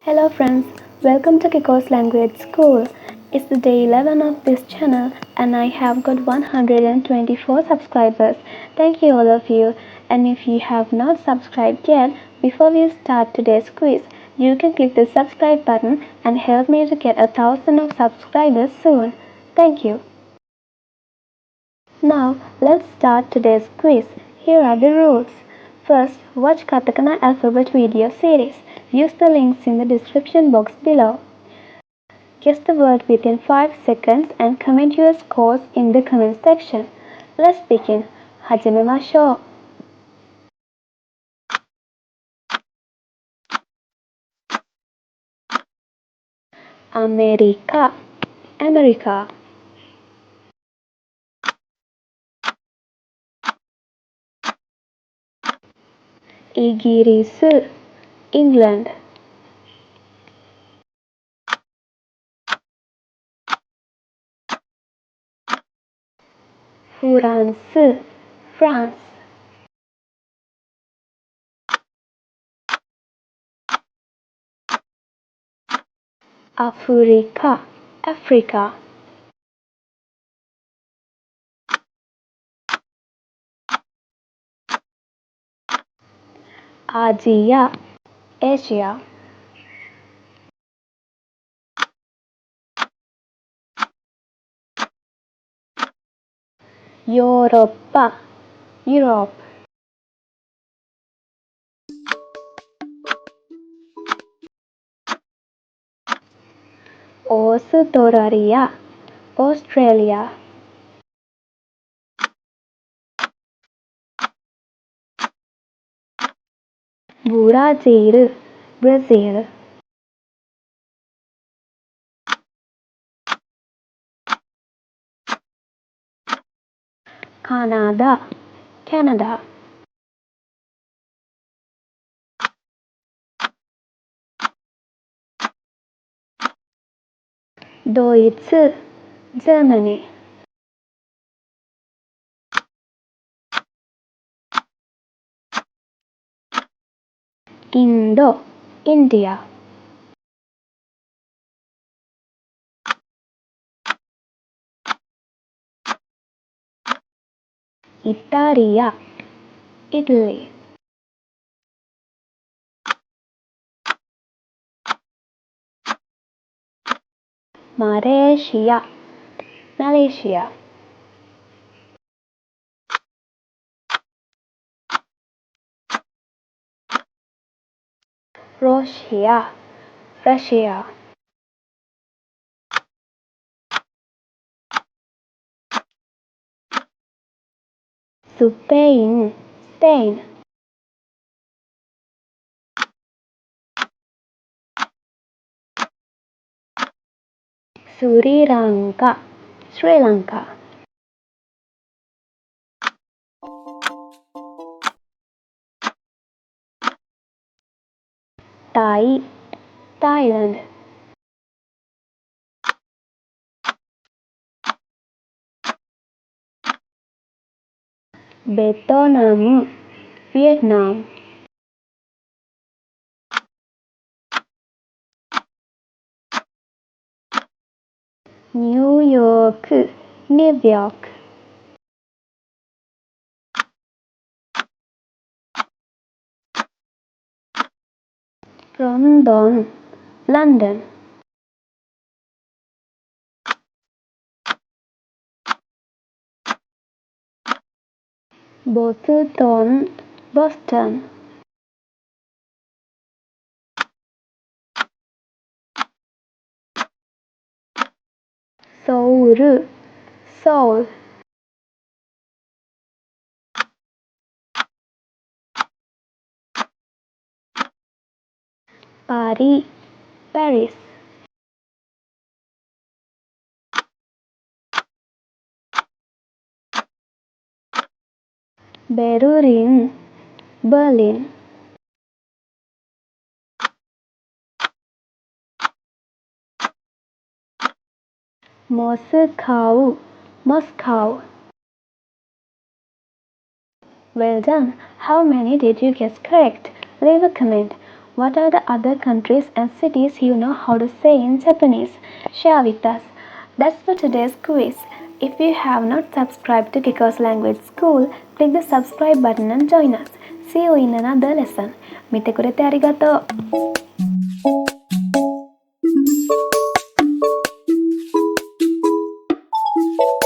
Hello friends, welcome to Kiko's Language School. It's the day 11 of this channel and I have got 124 subscribers. Thank you all of you, and if you have not subscribed yet, before we start today's quiz, you can click the subscribe button and help me to get 1,000 of subscribers soon. Thank you. Now let's start today's quiz. Here are the rules. First, watch Katakana alphabet video series. Use the links in the description box below. Guess the word within 5 seconds and comment your scores in the comment section. Let's begin. Hajimemashou. America. America. Igirisu. England. France. France. Africa. Africa. Asia. Asia. Europa. Europe. Australia. Australia. Brazil. Brazil. Canada. Canada. Deutsch. Germany. Indo. India. Italia. Italy. Malaysia. Malaysia. Russia. Russia. Spain. Spain. Sri Lanka. Sri Lanka. Thai. Thailand. Vietnam. Vietnam. New York. New York. London. London. Boston. Boston. Seoul. Seoul. Paris. Paris. Berlin. Berlin. Moscow. Moscow. Well done. How many did you guess correct? Leave a comment. What are the other countries and cities you know how to say in Japanese? Share with us. That's for today's quiz. If you have not subscribed to Kiko's Language School, click the subscribe button and join us. See you in another lesson. 見てくれてありがとう。